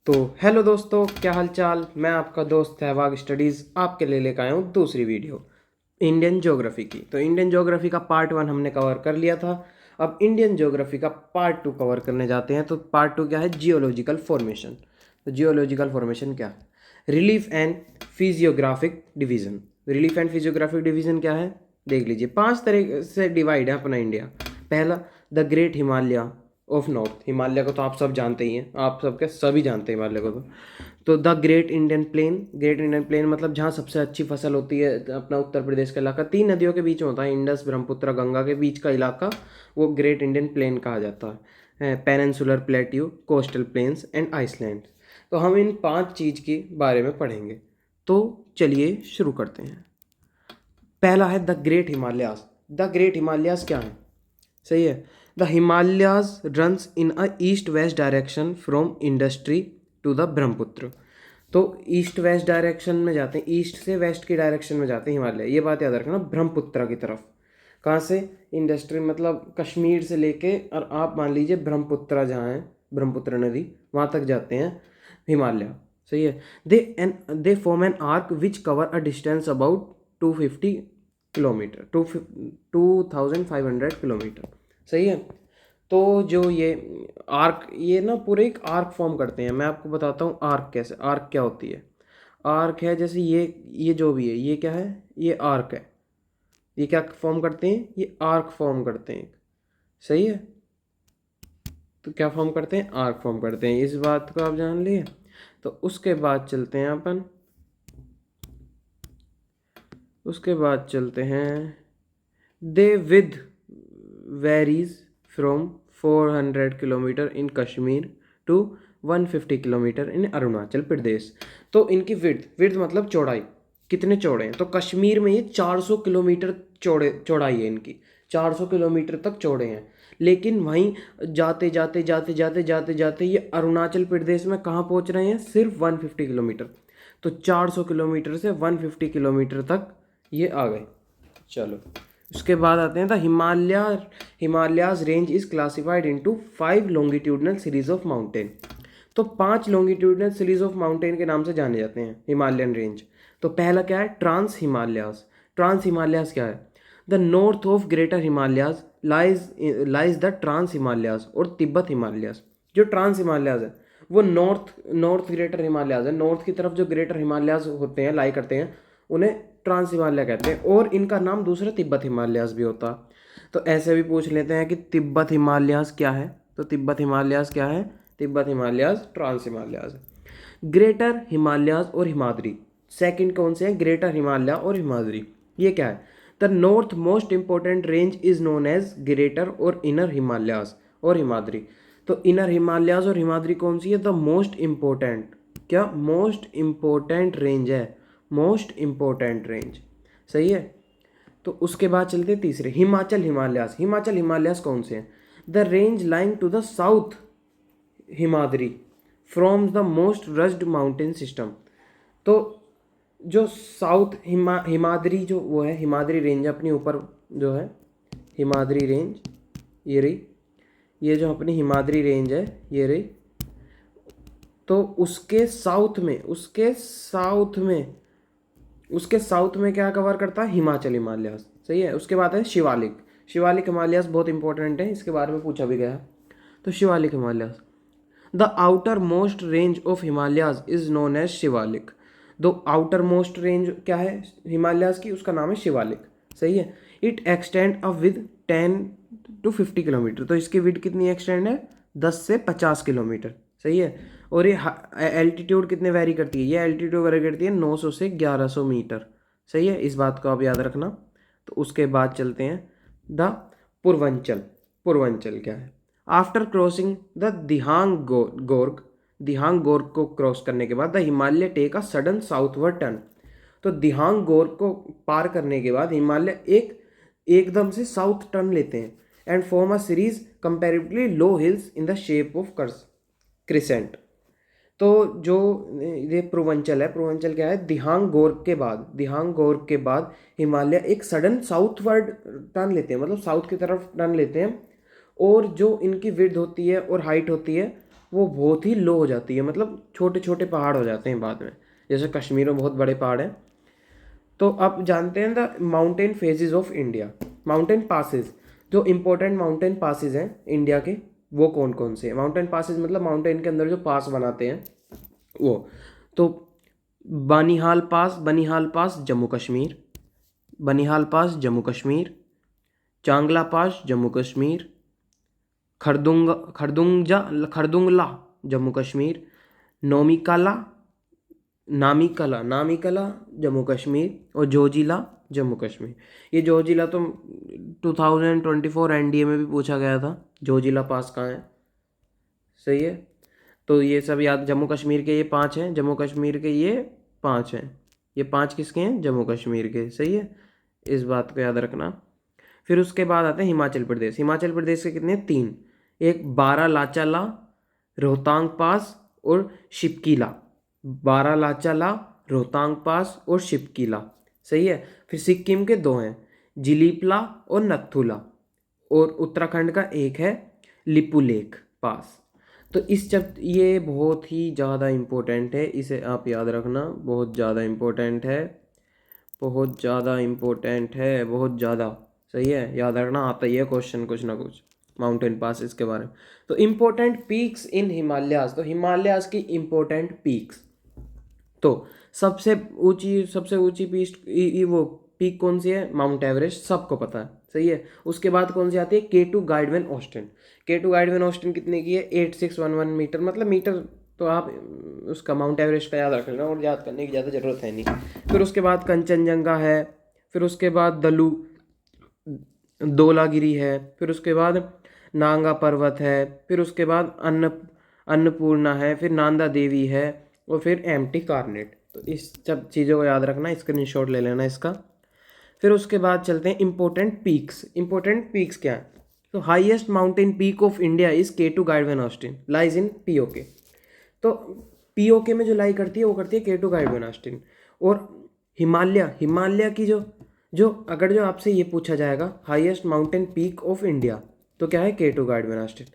तो हेलो दोस्तों, क्या हाल चाल। मैं आपका दोस्त सहवाग स्टडीज़ आपके लिए लेकर आया हूँ दूसरी वीडियो इंडियन ज्योग्राफी की। तो इंडियन ज्योग्राफी का पार्ट 1 हमने कवर कर लिया था। अब इंडियन ज्योग्राफी का पार्ट 2 कवर करने जाते हैं। तो पार्ट 2 क्या है? Geological formation. तो जियोलॉजिकल फॉर्मेशन क्या है? Relief and physiographic division. Relief and physiographic division क्या है? देख लीजिए, 5 तरह से डिवाइड है अपना इंडिया। पहला, the great Himalaya of north. Himalaya को तो आप सब जानते ही हैं, आप सबके सभी जानते हैं हिमालय को। तो the great Indian plain. Great Indian plain मतलब जहाँ सबसे अच्छी फसल होती है, अपना उत्तर प्रदेश का इलाका 3 नदियों के बीच में होता है, इंडस, ब्रह्मपुत्र, गंगा के बीच का इलाका, वो ग्रेट इंडियन प्लेन कहा जाता है। Peninsular plateau, coastal plains and island. तो हम इन 5 चीज़ के बारे में पढ़ेंगे। तो चलिए शुरू करते हैं। पहला है the great Himalayas. The great Himalayas क्या है? सही है। The Himalayas runs in a east west direction from industry to the Brahmaputra. तो ईस्ट वेस्ट डायरेक्शन में जाते हैं, ईस्ट से वेस्ट की डायरेक्शन में जाते हैं हिमालय। ये बात याद रखना, ब्रह्मपुत्र की तरफ। कहाँ से? इंडस्ट्री मतलब कश्मीर से लेके, और आप मान लीजिए ब्रह्मपुत्र जहाँ है, ब्रह्मपुत्र नदी, वहाँ तक जाते हैं हिमालय। सही है। They form an arc which cover a distance about 250 kilometre, 2500 kilometre. सही है। तो जो ये आर्क, ये ना पूरे एक आर्क फॉर्म करते हैं। मैं आपको बताता हूँ आर्क कैसे, आर्क क्या होती है। आर्क है जैसे ये जो भी है, ये क्या है? ये आर्क है। ये क्या फॉर्म करते हैं? ये आर्क फॉर्म करते हैं। सही है। तो क्या फॉर्म करते हैं? आर्क फॉर्म करते हैं। इस बात को आप जान लिए। तो उसके बाद चलते हैं अपन, उसके बाद चलते हैं। The width varies from 400 kilometre in Kashmir to 150 kilometre in Arunachal Pradesh. तो इनकी विड्थ मतलब चौड़ाई, कितने चौड़े हैं? तो कश्मीर में ये 400 किलोमीटर चौड़ाई है इनकी, 400 किलोमीटर तक चौड़े हैं। लेकिन वहीं जाते जाते जाते जाते जाते जाते ये अरुणाचल प्रदेश में कहाँ पहुँच रहे हैं? सिर्फ 150 किलोमीटर। तो 400 किलोमीटर से 150 किलोमीटर तक ये आ गए। चलो, उसके बाद आते हैं the Himalayas range is classified into 5 longitudinal series of mountain. तो 5 लॉन्गिट्यूडनल सीरीज ऑफ माउंटेन के नाम से जाने जाते हैं हिमालयन रेंज। तो पहला क्या है? ट्रांस हिमालयाज। ट्रांस हिमालयाज क्या है? The north of greater Himalayas lies the trans Himalayas और तिब्बत हिमालयाज। जो ट्रांस हिमालयाज है वो नॉर्थ ग्रेटर हिमालयाज है। नॉर्थ की तरफ जो ग्रेटर हिमालयाज होते हैं, लाई करते हैं, उन्हें ट्रांस हिमालय कहते हैं। और इनका नाम दूसरा तिब्बत हिमालयाज भी होता। तो ऐसे भी पूछ लेते हैं कि तिब्बत हिमालयाज क्या है? तो तिब्बत हिमालयाज क्या है? तिब्बत हिमालयाज ट्रांस हिमालयाज। ग्रेटर हिमालयाज और हिमाद्री, सेकंड कौन से हैं? ग्रेटर हिमालय और हिमाद्री। ये क्या है? The north most important range is known as greater और इनर हिमालयाज और हिमाद्री। तो इनर हिमालयाज और हिमाद्री कौन सी है? द मोस्ट इंपॉर्टेंट, क्या मोस्ट इंपॉर्टेंट रेंज है, मोस्ट इंपॉर्टेंट रेंज। सही है। तो उसके बाद चलते तीसरे, हिमाचल हिमालयास। हिमाचल हिमालयास कौन से हैं? The range lying to the south Himadri from the most rugged mountain system. तो जो साउथ हिमाद्री जो वो है, हिमाद्री रेंज अपनी ऊपर जो है, हिमाद्री रेंज ये रही, ये जो अपनी हिमाद्री रेंज है ये रही। तो उसके साउथ में क्या कवर करता है? हिमाचल हिमालयास। सही है। उसके बाद है शिवालिक। शिवालिक हिमालयास बहुत इंपॉर्टेंट है, इसके बारे में पूछा भी गया है। तो Shivalik Himalayas, the outer most range of Himalayas is known as Shivalik. दो आउटर मोस्ट रेंज क्या है हिमालयास की? उसका नाम है शिवालिक। सही है। It extend a with 10 to 50 kilometre. तो इसकी विड कितनी एक्सटेंड है? 10 से 50 किलोमीटर। सही है। और ये एल्टीट्यूड कितने वेरी करती है? ये एल्टीट्यूड वेरी करती है 900 से 1100 मीटर। सही है। इस बात को आप याद रखना। तो उसके बाद चलते हैं द पूर्वांचल। पूर्वांचल क्या है? After crossing the gorge, Dihang gorge को क्रॉस करने के बाद the Himalaya take a sudden southward turn. तो दिहांग गोर्ग को पार करने के बाद हिमालय एकदम से साउथ टर्न लेते हैं and form a series comparatively low hills in the shape of crescent. तो जो ये पूर्वांचल है, पूर्वांचल क्या है? दिहांग गोर्ग के बाद हिमालय एक सडन साउथवर्ड टर्न लेते हैं, मतलब साउथ की तरफ टर्न लेते हैं। और जो इनकी विड्थ होती है और हाइट होती है वो बहुत ही लो हो जाती है, मतलब छोटे छोटे पहाड़ हो जाते हैं बाद में, जैसे कश्मीर में बहुत बड़े पहाड़ हैं। तो अब जानते हैं the mountain phases of India, mountain passes, जो इम्पोर्टेंट माउंटेन पासेस हैं इंडिया के, वो कौन कौन से हैं। माउंटेन पासेस मतलब माउंटेन के अंदर जो पास बनाते हैं वो। तो बनिहाल पास, बनिहाल पास जम्मू कश्मीर, बनिहाल पास जम्मू कश्मीर, चांगला पास जम्मू कश्मीर, खरदुंग खरदुंगजा खरदुंगला जम्मू कश्मीर, नोमिकाला नामिकला नामिकला जम्मू कश्मीर, और जोजिला जम्मू कश्मीर। ये जोजिला तो 2024 एनडीए में भी पूछा गया था, जोजिला पास कहाँ है। सही है। तो ये सब याद, जम्मू कश्मीर के ये 5 हैं, जम्मू कश्मीर के ये 5 हैं। ये 5 किसके हैं, जम्मू कश्मीर के। सही है, इस बात को याद रखना। फिर उसके बाद आते हैं हिमाचल प्रदेश। हिमाचल प्रदेश के कितने हैं, 3। एक बारालाचाला, रोहतांग पास और शिपकीला। बारालाचाला, रोहतांग पास और शिपकीला। सही है। फिर सिक्किम के 2 हैं, जिलीपला और नथुला। और उत्तराखंड का एक है, लिपुलेख पास। तो इस जब ये बहुत ही ज़्यादा इम्पोर्टेंट है, इसे आप याद रखना, बहुत ज़्यादा इम्पोर्टेंट है, बहुत ज़्यादा इम्पोर्टेंट है, बहुत ज़्यादा। सही है, याद रखना, आता ही है क्वेश्चन कुछ ना कुछ माउंटेन पासेस के बारे में। तो इम्पोर्टेंट पीक्स इन हिमालयाज, तो हिमालयाज की इम्पोर्टेंट पीक्स, तो सबसे ऊंची वो पीक कौन सी है, माउंट एवरेस्ट, सबको पता है। सही है। उसके बाद कौन सी आती है, K2 Godwin Austin. K2 Godwin Austin कितने की है, 8611 मीटर, मतलब मीटर। तो आप उसका माउंट एवरेस्ट का याद रख लेना, और याद करने की ज़्यादा ज़रूरत है नहीं। फिर उसके बाद कंचनजंगा है, फिर उसके बाद धौलागिरी है, फिर उसके बाद नांगा पर्वत है, फिर उसके बाद अन्नपूर्णा है, फिर नांदा देवी है, और फिर एम्प्टी कार्नेट। तो इस सब चीज़ों को याद रखना, स्क्रीनशॉट ले लेना इसका। फिर उसके बाद चलते हैं इंपॉर्टेंट पीक्स। इंपॉर्टेंट पीक्स क्या है, तो highest mountain peak of India is K2 Godwin Austen, lies in POK। तो POK में जो लाई करती है वो करती है K2 गाइडवेन ऑस्टिन। और हिमालय की जो जो अगर जो आपसे ये पूछा जाएगा highest mountain peak of India, तो क्या है, K2 गाइडवेन ऑस्टिन।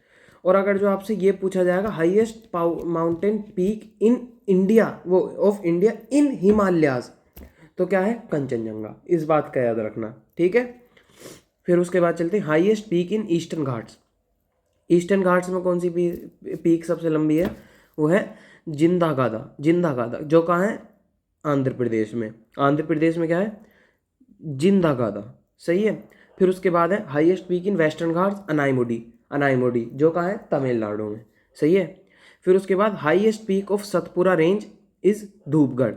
और अगर जो आपसे ये पूछा जाएगा highest mountain peak in India, वो ऑफ इंडिया इन हिमालयाज, तो क्या है, कंचनजंगा। इस बात का याद रखना, ठीक है। फिर उसके बाद चलते हैं highest peak in eastern Ghats. Eastern Ghats में कौन सी पीक सबसे लंबी है, वो है जिंदागादा। जिंदागादा जो कहाँ है, आंध्र प्रदेश में। आंध्र प्रदेश में क्या है, जिंदागादा। सही है। फिर उसके बाद है highest peak in western Ghats, Anaimudi. Anaimudi जो कहाँ है, तमिलनाडु में। सही है। फिर उसके बाद highest peak of Satpura range is Dhupgarh.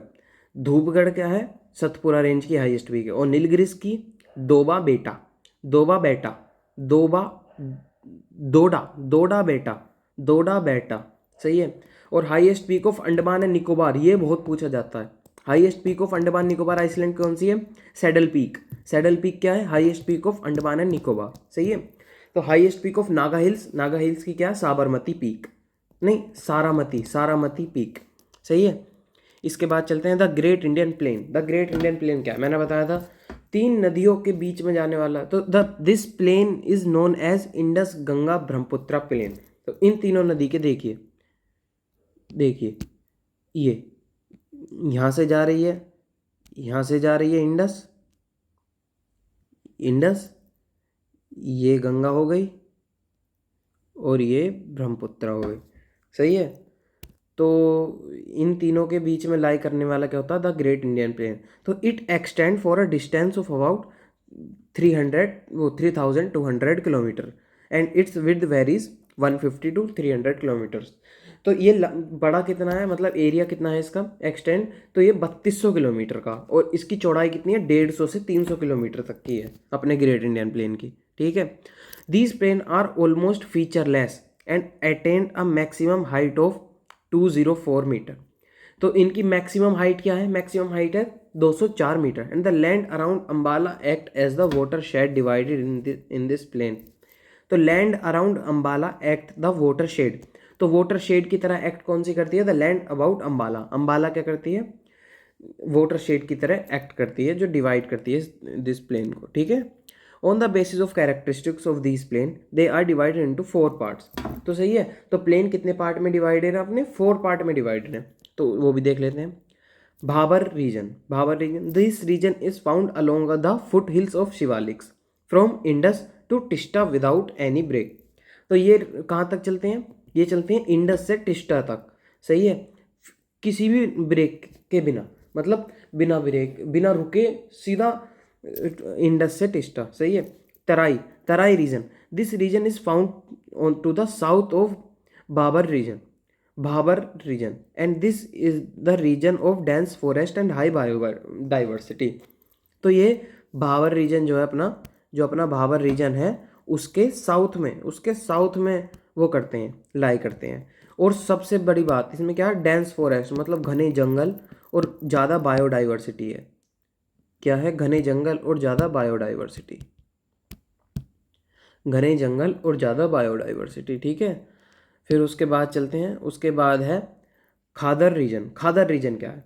Dhupgarh क्या है, सतपुरा रेंज की हाईएस्ट पीक है। और नीलगिरिस की दोबा बेटा, दोबा बेटा, दोबा दोडा दोडा बेटा, दोडा बेटा। सही है। और highest peak of Andaman and Nicobar, ये बहुत पूछा जाता है। Highest peak of Andaman Nicobar island कौन सी है, सैडल पीक। सैडल पीक क्या है, highest peak of Andaman and Nicobar. सही है। तो highest peak of Naga hills, Naga hills की क्या है, साबरमती पीक, नहीं सारामती, सारामती पीक। सही है। इसके बाद चलते हैं the great Indian plain. The great Indian plain क्या है, मैंने बताया था 3 नदियों के बीच में जाने वाला। तो this plain is known as Indus Ganga Brahmaputra plain. तो इन तीनों नदी के देखिए, देखिए ये यहाँ से जा रही है, यहाँ से जा रही है इंडस, इंडस, ये गंगा हो गई, और ये ब्रह्मपुत्रा हो गई। सही है। तो इन तीनों के बीच में लाई करने वाला क्या होता है, द ग्रेट इंडियन प्लेन। तो it extend for a distance of about 3200 kilometre, and it's width varies 150 to 300 kilometres. तो ये बड़ा कितना है, मतलब एरिया कितना है इसका एक्सटेंड, तो ये 3200 किलोमीटर का, और इसकी चौड़ाई कितनी है, 150 से 300 किलोमीटर तक की है अपने ग्रेट इंडियन प्लेन की। ठीक है। These plain are almost featureless and attend a maximum height of 204 metre. तो इनकी मैक्सिमम हाइट क्या है, मैक्सिमम हाइट है 204 metre. And the land around Ambala act as the watershed divided in this plain. तो land around Ambala act the watershed, तो watershed की तरह act कौन सी करती है, the land about Ambala. Ambala क्या करती है, वाटर शेड की तरह एक्ट करती है, जो डिवाइड करती है दिस प्लेन को। ठीक है। On the basis of characteristics of these plain they are divided into 4 parts. तो सही है, तो प्लेन कितने पार्ट में डिवाइडेड है? अपने 4 पार्ट में डिवाइडेड है, तो वो भी देख लेते हैं। Bhabar region, Bhabar region, this region is found along the foothills of Shivaliks from Indus to Teesta without any break. तो ये कहाँ तक चलते हैं? ये चलते हैं इंडस से टिस्टा तक, सही है, किसी भी ब्रेक के बिना, मतलब बिना ब्रेक, बिना रुके, सीधा इंडस से टिस्टा, सही है। Terai, Terai region, this region is found on to the south of Bhabar region, Bhabar region, and this is the region of dense forest and high biodiversity. तो ये भाबर रीजन जो है अपना, जो अपना भाबर रीजन है, उसके साउथ में, उसके साउथ में वो करते हैं, लाई करते हैं। और सबसे बड़ी बात इसमें क्या है? डेंस फॉरेस्ट, मतलब घने जंगल और ज़्यादा बायोडाइवर्सिटी है। क्या है? घने जंगल और ज़्यादा बायोडाइवर्सिटी, घने जंगल और ज़्यादा बायोडाइवर्सिटी, ठीक है। फिर उसके बाद चलते हैं, उसके बाद है खादर रीजन। खादर रीजन क्या है?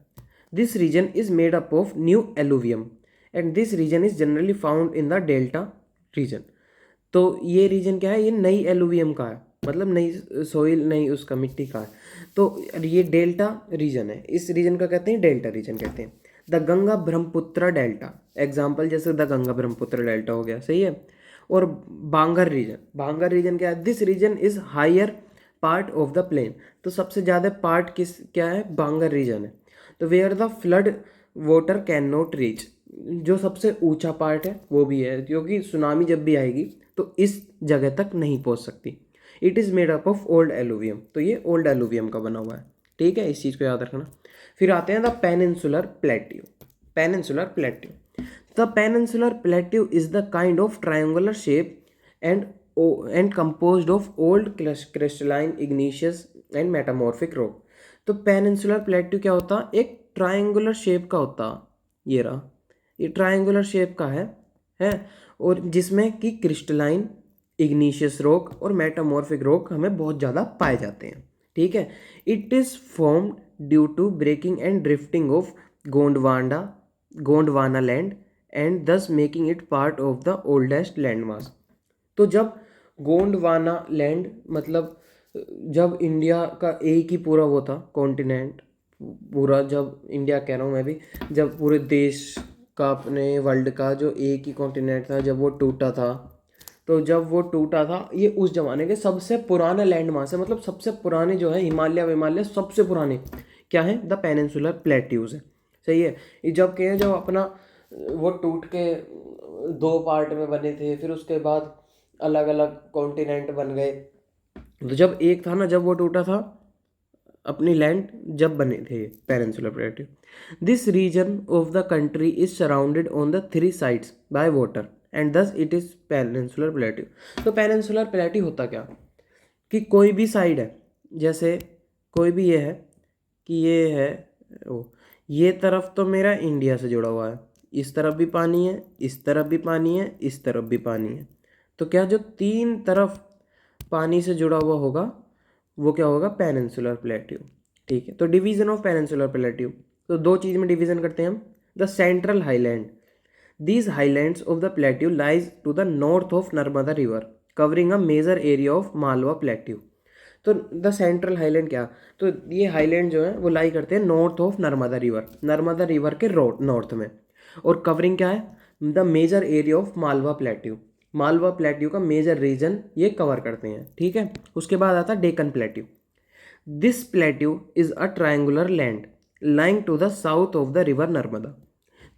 This region is made up of new alluvium and this region is generally found in the delta region. तो ये रीजन क्या है? ये नई एलुवियम का है, मतलब नई सोइल, नई उसका मिट्टी का है। तो ये डेल्टा रीजन है, इस रीजन का कहते हैं डेल्टा रीजन कहते हैं। The Ganga Brahmaputra delta, example जैसे द गंगा ब्रह्मपुत्र डेल्टा हो गया, सही है। और बांगर रीजन, बांगर रीजन क्या है? This region is higher part of the plain. तो सबसे ज़्यादा पार्ट किस क्या है? बांगर रीजन है। तो where the flood water can not reach, जो सबसे ऊंचा पार्ट है वो भी है, क्योंकि सुनामी जब भी आएगी तो इस जगह तक नहीं पहुंच सकती। It is made up of old alluvium, तो ये ओल्ड एलुवियम का बना हुआ है, ठीक है, इस चीज़ को याद रखना। फिर आते हैं the peninsular plateau, peninsular plateau. The peninsular plateau is the kind of triangular shape and composed of old crystalline igneous and metamorphic rock। तो पेनिनसुलर प्लेट्यू क्या होता? एक ट्रायंगुलर शेप का होता, ये रहा, ये ट्रायंगुलर शेप का है, और जिसमें कि क्रिस्टलाइन, इग्नीशियस रॉक और मेटामॉर्फिक रॉक हमें बहुत ज़्यादा पाए जाते हैं, ठीक है। It is formed due to breaking and drifting of Gondwana land and thus making it part of the oldest land mass. तो जब गोंडवाना लैंड, मतलब जब इंडिया का एक ही पूरा वो था कॉन्टिनेंट, पूरा, जब इंडिया कह रहा हूँ मैं भी, जब पूरे देश का, अपने वर्ल्ड का जो एक ही कॉन्टिनेंट था, जब वो टूटा था, तो जब वो टूटा था, ये उस जमाने के सबसे पुराना लैंड मास है, मतलब सबसे पुराने जो है हिमालय विमालय सबसे पुराने क्या है? द पेनिनसुलर प्लेट्यूज है, सही है। ये जब क्या है, जब अपना वो टूट के 2 पार्ट में बने थे, फिर उसके बाद अलग अलग कॉन्टिनेंट बन गए। तो जब एक था ना, जब वो टूटा था, अपनी लैंड जब बने थे peninsular plateau. This region of the country is surrounded on the 3 sides by water and thus it is peninsular plateau. तो पेनिनसुलर प्लेट्यू होता क्या कि कोई भी साइड है, जैसे कोई भी ये है कि ये है ओ, ये तरफ तो मेरा इंडिया से जुड़ा हुआ है, इस तरफ भी पानी है, इस तरफ भी पानी है, इस तरफ भी पानी है। तो क्या जो 3 तरफ पानी से जुड़ा हुआ होगा वो क्या होगा? पेनिनसुलर प्लेट्यू, ठीक है। तो डिवीजन ऑफ पेनिनसुलर प्लेट्यू, तो 2 चीज़ में डिवीजन करते हैं हम। The central highland, these highlands of the plateau lies to the north of Narmada river covering a major area of Malwa plateau. तो द सेंट्रल हाईलैंड क्या? तो ये हाईलैंड जो है वो लाई करते हैं north of Narmada river, Narmada river के नॉर्थ में, और कवरिंग क्या है? The major area of Malwa plateau, Malwa plateau का मेजर रीजन ये कवर करते हैं, ठीक है। उसके बाद आता है Deccan plateau. This plateau is a triangular land lying to the south of the river Narmada.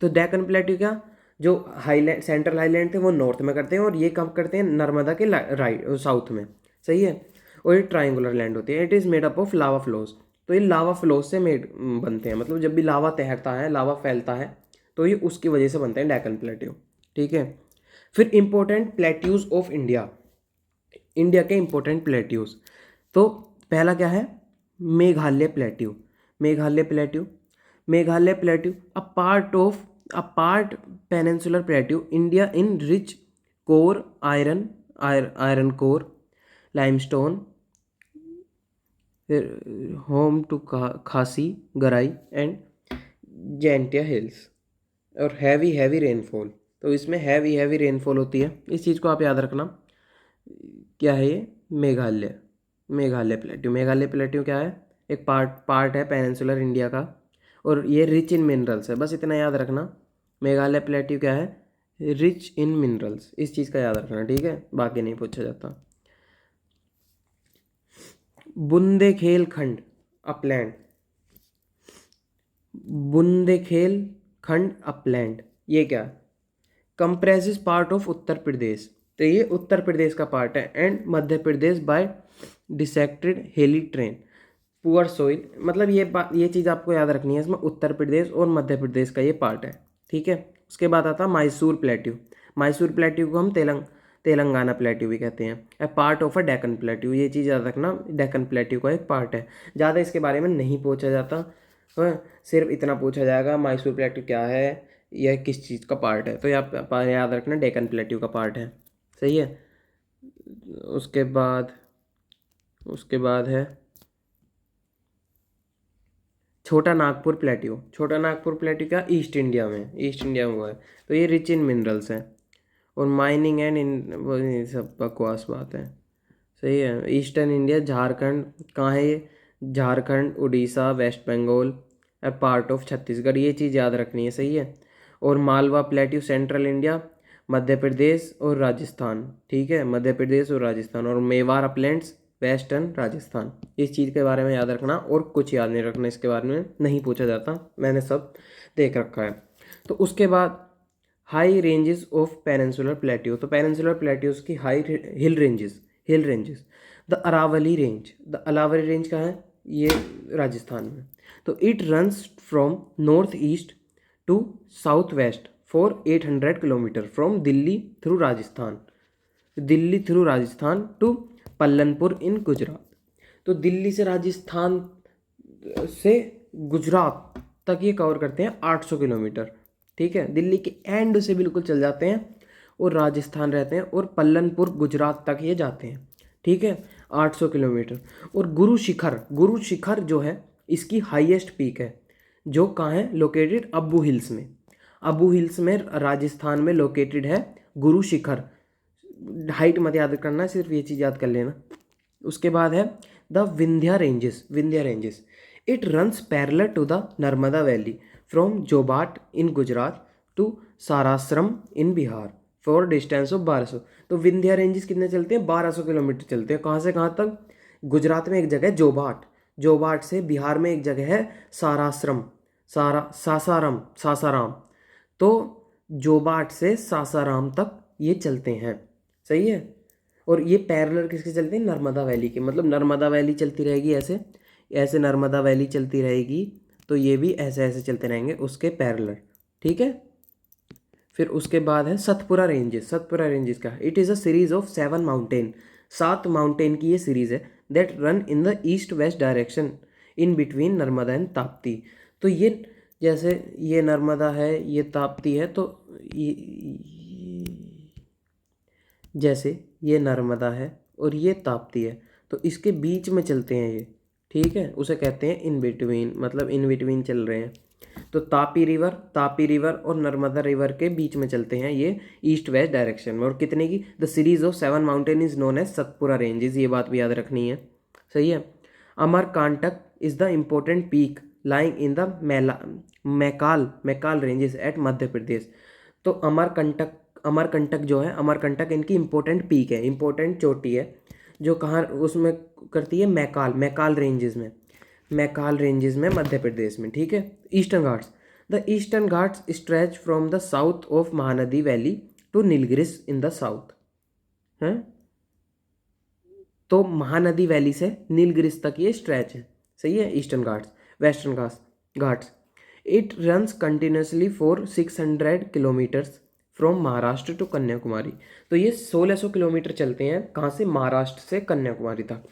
तो डेक्कन प्लेट्यू क्या, जो हाईलैंड, सेंट्रल हाईलैंड थे वो नॉर्थ में करते हैं, और ये कब करते हैं? नर्मदा के राइट साउथ में, सही है। और ये ट्रायंगुलर लैंड होती है। It is made up of lava flows, तो ये लावा फ्लोज से मेड बनते हैं, मतलब जब भी लावा तैरता है, लावा फैलता है, तो ये उसकी वजह से बनते हैं डेक्कन प्लेट्यू, ठीक है। फिर important plateaus of India, India के इंपॉर्टेंट प्लेट्यूज। तो पहला क्या है? Meghalaya plateau, Meghalaya plateau, Meghalaya plateau a part peninsular plateau India in rich core iron core limestone, home to Khasi Garo and Jaintia hills, और हैवी रेनफॉल, तो इसमें हैवी हैवी रेनफॉल होती है। इस चीज़ को आप याद रखना। क्या है ये? मेघालय। मेघालय प्लेट्यू। मेघालय प्लेट्यू क्या है? एक पार्ट है पेनिनसुलर इंडिया का, और ये रिच इन मिनरल्स है। बस इतना याद रखना। मेघालय प्लेट्यू क्या है? Rich in minerals. इस चीज़ का याद रखना, ठीक है? बाकी नहीं पूछा जाता। बुंदेलखंड अपलैंड। बुंदेलखंड अपलैंड ये क्या? Compresses part of Uttar Pradesh. तो ये उत्तर प्रदेश का पार्ट है, and Madhya Pradesh by dissected hilly terrain poor soil. मतलब ये चीज़ आपको याद रखनी है। इसमें उत्तर प्रदेश और मध्य प्रदेश का ये पार्ट है, ठीक है? उसके बाद आता मैसूर प्लेट्यू। मैसूर प्लेट्यू को हम तेलंगाना प्लेट्यू भी कहते हैं। A part of a Deccan plateau. ये चीज़ याद रखना, डेक्कन प्लेट्यू का एक पार्ट है। ज़्यादा इसके बारे में नहीं पूछा जाता। हाँ, सिर्फ इतना पूछा जाएगा मैसूर प्लेट्यू क्या है, यह किस चीज़ का पार्ट है। तो याद रखना डेक्कन प्लेट्यू का पार्ट है। सही है। उसके बाद है छोटा नागपुर प्लेट्यू। छोटा नागपुर प्लेट्यू क्या? ईस्ट इंडिया में हुआ है। तो ये रिच इन मिनरल्स है, और माइनिंग एंड इन वो ये सब बकवास बात है। सही है। ईस्टर्न इंडिया, झारखंड कहाँ है ये? Jharkhand, Odisha, west Bengal, part of Chhattisgarh. ये चीज़ याद रखनी है। सही है। और Malwa plateau central India, Madhya Pradesh और राजस्थान। ठीक है, मध्य प्रदेश और राजस्थान। और मेवाड़ अपलैंड्स वेस्टर्न राजस्थान। इस चीज़ के बारे में याद रखना, और कुछ याद नहीं रखना। इसके बारे में नहीं पूछा जाता, मैंने सब देख रखा है। तो उसके बाद high ranges of peninsular plateau. तो पेनिनसुलर प्लेट्यूज की high hill ranges. The Aravali range. The Aravali range कहाँ है? ये राजस्थान में। तो it runs from north east to south west for 800 kilometre from Delhi through Rajasthan to Palanpur in Gujarat. तो दिल्ली से राजस्थान से गुजरात तक ये कवर करते हैं 800 किलोमीटर। ठीक है, दिल्ली के एंड से बिल्कुल चल जाते हैं और राजस्थान रहते हैं, और पल्लनपुर गुजरात तक ये जाते हैं। ठीक है, 800 किलोमीटर। और गुरु शिखर जो है इसकी हाईएस्ट पीक है, जो कहाँ है? लोकेटेड अब्बू हिल्स में। अब्बू हिल्स में राजस्थान में लोकेटेड है गुरु शिखर। हाइट मत याद करना, सिर्फ ये चीज़ याद कर लेना। उसके बाद है the Vindhya ranges. It runs parallel to the Narmada valley from Jobat in Gujarat to Sasaram in Bihar for distance of 1200। तो विंध्या रेंजेस कितने चलते हैं? 1200 किलोमीटर चलते हैं। कहाँ से कहाँ तक? गुजरात में एक जगह है जोबाट से बिहार में एक जगह है सासाराम। तो जोबाट से सासाराम तक ये चलते हैं। सही है। और ये पैरेलल किसके चलते हैं? नर्मदा वैली के। मतलब नर्मदा वैली चलती रहेगी ऐसे नर्मदा वैली चलती रहेगी, तो ये भी ऐसे ऐसे चलते रहेंगे उसके पैरेलल। ठीक है। फिर उसके बाद है सतपुरा रेंजेस का। It is a series of 7 mountain. 7 mountain की ये सीरीज है that run in the east west direction in between Narmada and Tapti. तो ये जैसे ये नर्मदा है, ये ताप्ती है, तो जैसे ये नर्मदा है और ये ताप्ती है, तो इसके बीच में चलते हैं ये। ठीक है, उसे कहते हैं इन बिटवीन, मतलब इन बिटवीन चल रहे हैं। तो तापी रिवर और नर्मदा रिवर के बीच में चलते हैं ये ईस्ट वेस्ट डायरेक्शन में। और कितने की? The series of 7 mountain is known as Satpura ranges. ये बात भी याद रखनी है। सही है। Amarkantak is the important peak lying in the Maikal ranges at Madhya Pradesh. तो अमरकंटक जो है, अमरकंटक इनकी इंपॉर्टेंट पीक है, इंपॉर्टेंट चोटी है, जो कहाँ उसमें करती है? मैकाल रेंजेस में मध्य प्रदेश में। ठीक है। Eastern Ghats. The Eastern Ghats stretch from the south of Mahanadi valley to Nilgiris in the south है। तो महानदी वैली से नीलगिरिस तक ये स्ट्रेच है। सही है। Eastern Ghats. Western Ghats it runs continuously for 600 kilometres from Maharashtra to Kanyakumari. तो ये 1600 किलोमीटर चलते हैं। कहाँ से? महाराष्ट्र से कन्याकुमारी तक।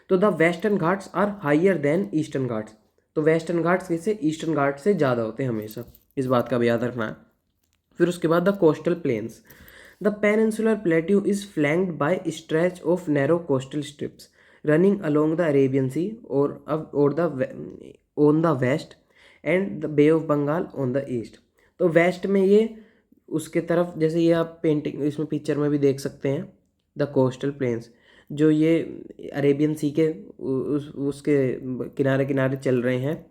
तो the western Ghats are higher than eastern Ghats. तो वेस्टर्न घाट्स किससे? ईस्टर्न घाट से ज़्यादा होते हैं हमेशा। इस बात का भी याद रखना है। फिर उसके बाद the coastal plains. The peninsular plateau is flanked by stretch of narrow coastal strips running along the Arabian Sea और the on the west and the Bay of Bengal on the east. तो वेस्ट में ये उसके तरफ, जैसे ये आप painting इसमें पिक्चर में भी देख सकते हैं, द कोस्टल प्लेन्स, जो ये अरेबियन सी के उसके किनारे किनारे चल रहे हैं,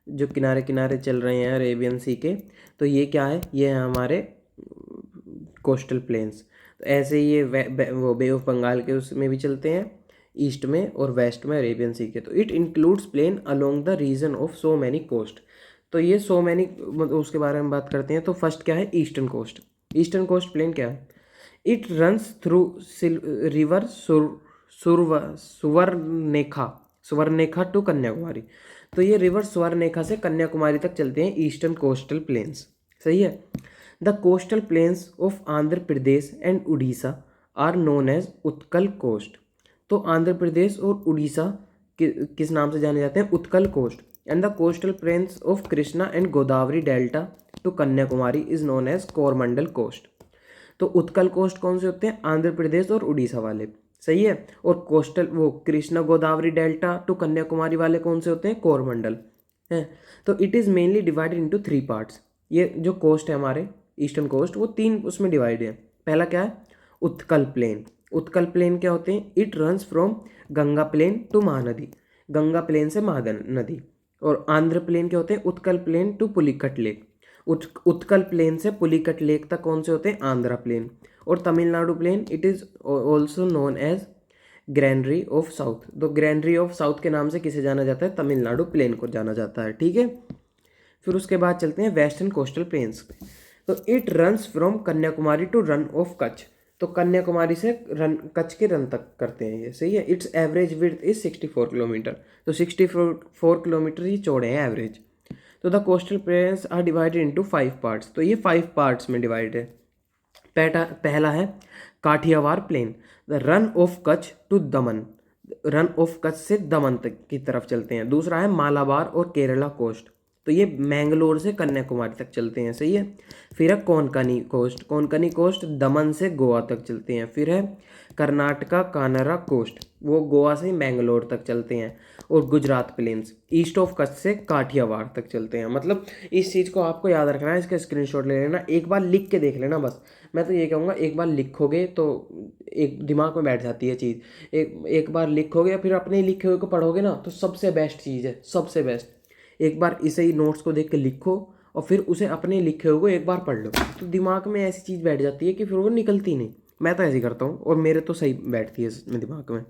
जो किनारे किनारे चल रहे हैं अरेबियन सी के, तो ये क्या है, ये है हमारे कोस्टल प्लेन्स। तो ऐसे ये वो बे ऑफ बंगाल के उसमें भी चलते हैं, ईस्ट में और वेस्ट में अरेबियन सी के। तो it includes plain along the region of so many coast. तो ये सो मैनी, मतलब उसके बारे में बात करते हैं। तो फर्स्ट क्या है, eastern coast. Eastern coast plain क्या है, it runs through river Suvarnarekha, Suvarnarekha to Kanyakumari. तो ये रिवर सुवर्णरेखा से कन्याकुमारी तक चलते हैं ईस्टर्न कोस्टल प्लेन्स। सही है। The coastal plains of Andhra Pradesh and Odisha are known as Utkal coast. तो आंध्र प्रदेश और उड़ीसा किस नाम से जाने जाते हैं, Utkal coast. And the coastal plains of Krishna and Godavari delta to Kanyakumari is known as Coromandel coast. तो उत्कल कोस्ट कौन से होते हैं, आंध्र प्रदेश और उड़ीसा वाले। सही है। और कोस्टल वो कृष्णा गोदावरी डेल्टा टू कन्याकुमारी वाले कौन से होते हैं, कोरमंडल हैं। तो it is mainly divided into 3 parts. ये जो कोस्ट है हमारे ईस्टर्न कोस्ट, वो 3 उसमें डिवाइड है। पहला क्या है, उत्कल प्लेन। उत्कल प्लेन क्या होते हैं, it runs from Ganga plain to Mahanadi, Ganga plain से महानदी। और आंध्र प्लेन क्या होते हैं, Utkal plain to Pulicat lake, Utkal plain से पुलिकट लेक तक कौन से होते हैं, आंध्रा प्लेन। और Tamil Nadu plain, it is also known as granary of south. तो ग्रैनरी ऑफ साउथ के नाम से किसे जाना जाता है, तमिलनाडु प्लेन को जाना जाता है। ठीक है। फिर उसके बाद चलते हैं वेस्टर्न कोस्टल प्लेन्स। तो it runs from Kanyakumari to Rann of Kutch. तो कन्याकुमारी से रन, कच्छ के रन तक करते हैं ये। सही है। Its average width is 64 kilometre. तो 64 किलोमीटर ही चौड़े हैं एवरेज। तो the coastal plains are divided into 5 parts. तो ये 5 पार्ट्स में डिवाइड है। पहला है Kathiawar plain, the Rann of Kutch to Daman, Rann of Kutch से दमन तक की तरफ चलते हैं। दूसरा है मालाबार और केरला कोस्ट। तो ये मैंगलोर से कन्याकुमारी तक चलते हैं। सही है। फिर है कोंकणी कोस्ट, कोंकणी कोस्ट दमन से गोवा तक चलते हैं। फिर है कर्नाटका कानरा कोस्ट, वो गोवा से मैंगलोर तक चलते हैं। और Gujarat plains east of Kutch से काठियावाड़ तक चलते हैं। मतलब इस चीज़ को आपको याद रखना है, इसका स्क्रीनशॉट ले लेना, एक बार लिख के देख लेना बस। मैं तो ये कहूँगा एक बार लिखोगे तो एक दिमाग में बैठ जाती है चीज़। एक बार लिखोगे या फिर अपने लिखे हुए को पढ़ोगे ना, तो सबसे बेस्ट चीज़ है, सबसे बेस्ट। एक बार इसे ही नोट्स को देख के लिखो और फिर उसे अपने लिखे हुए को एक बार पढ़ लो, तो दिमाग में ऐसी चीज़ बैठ जाती है कि फिर वो निकलती नहीं। मैं तो ऐसे ही करता हूँ और मेरे तो सही बैठती है इसमें दिमाग में।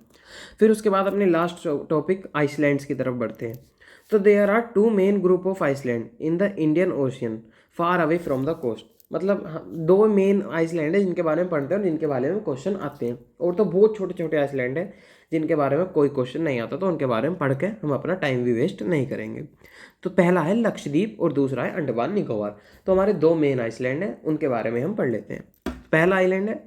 फिर उसके बाद अपने लास्ट टॉपिक आइसलैंड्स की तरफ बढ़ते हैं। तो there are 2 main group of island in the Indian ocean far away from the coast. मतलब 2 मेन आइसलैंड है जिनके बारे में पढ़ते हैं और जिनके बारे में क्वेश्चन आते हैं। और तो बहुत छोटे छोटे आइसलैंड है जिनके बारे में कोई क्वेश्चन नहीं आता, तो उनके बारे में पढ़ के हम अपना टाइम भी वेस्ट नहीं करेंगे। तो पहला है लक्षद्वीप और दूसरा है अंडमान निकोबार। तो हमारे 2 मेन आइसलैंड हैं, उनके बारे में हम पढ़ लेते हैं। पहला आइलैंड है,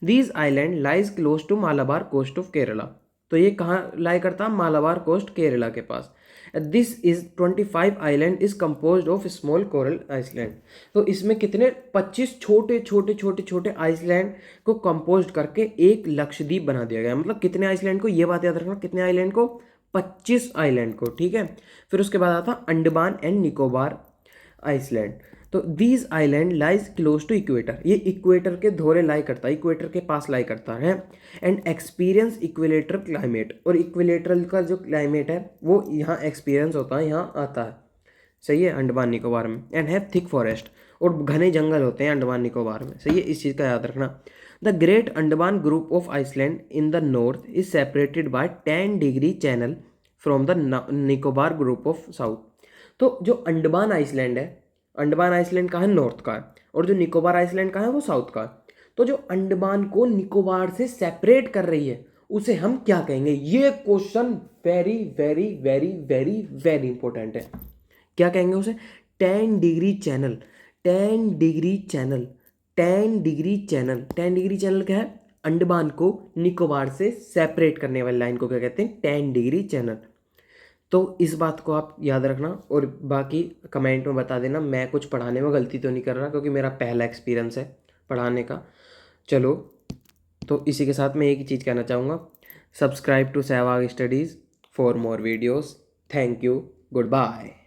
these island lies close to Malabar coast of Kerala. तो ये कहाँ लाई करता है, मालाबार कोस्ट केरला के पास। This is 25 island is composed of small coral island. तो इसमें कितने 25 छोटे छोटे छोटे छोटे आइसलैंड को कंपोज्ड करके एक लक्षद्वीप बना दिया गया। मतलब कितने आइसलैंड को, ये बात याद रखना, कितने आइलैंड को, 25 आइलैंड को। ठीक है। फिर उसके बाद आता अंडमान एंड निकोबार आइसलैंड। तो these island lies close to equator, ये इक्वेटर के धोरे लाई करता है, इक्वेटर के पास लाई करता है। एंड एक्सपीरियंस इक्विलेटरल क्लाइमेट, और इक्विलेटरल का जो क्लाइमेट है वो यहाँ एक्सपीरियंस होता है, यहाँ आता है। सही है, अंडमान निकोबार में। एंड हैव थिक फॉरेस्ट, और घने जंगल होते हैं अंडमान निकोबार में। सही है, इस चीज़ का याद रखना। The great Andaman group of island in the north is separated by 10 degree channel from the Nicobar group of south. तो जो अंडमान आइसलैंड है, अंडमान आइसलैंड का है नॉर्थ का, और जो निकोबार आइसलैंड का है वो साउथ का। तो जो अंडमान को निकोबार से सेपरेट कर रही है उसे हम क्या कहेंगे, ये question very very very very very important है। क्या कहेंगे उसे, 10 degree channel, 10 degree channel, 10 degree channel. 10 degree channel क्या है, अंडमान को निकोबार से सेपरेट करने वाली लाइन को क्या कहते हैं, 10 डिग्री चैनल। तो इस बात को आप याद रखना, और बाकी कमेंट में बता देना मैं कुछ पढ़ाने में गलती तो नहीं कर रहा, क्योंकि मेरा पहला एक्सपीरियंस है पढ़ाने का। चलो, तो इसी के साथ मैं एक ही चीज़ कहना चाहूँगा, subscribe to Sehwag studies for more videos. Thank you, good bye.